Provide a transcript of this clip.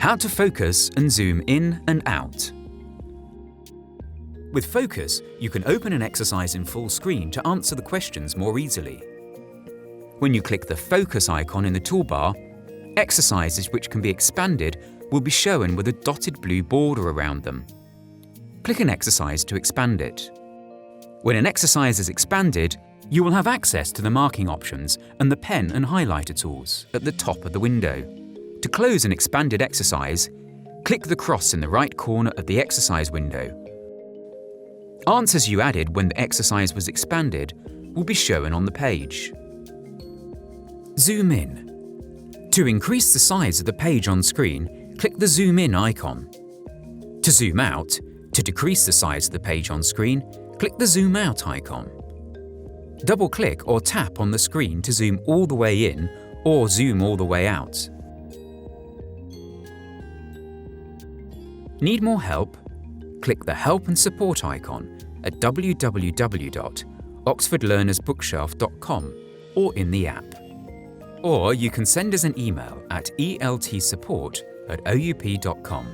How to focus and zoom in and out. With Focus, you can open an exercise in full screen to answer the questions more easily. When you click the Focus icon in the toolbar, exercises which can be expanded will be shown with a dotted blue border around them. Click an exercise to expand it. When an exercise is expanded, you will have access to the marking options and the pen and highlighter tools at the top of the window. To close an expanded exercise, click the cross in the right corner of the exercise window. Answers you added when the exercise was expanded will be shown on the page. Zoom in. To increase the size of the page on screen, click the Zoom In icon. To zoom out, to decrease the size of the page on screen, click the Zoom Out icon. Double-click or tap on the screen to zoom all the way in or zoom all the way out. Need more help? Click the Help and Support icon at www.oxfordlearnersbookshelf.com or in the app. Or you can send us an email at eltsupport@oup.com.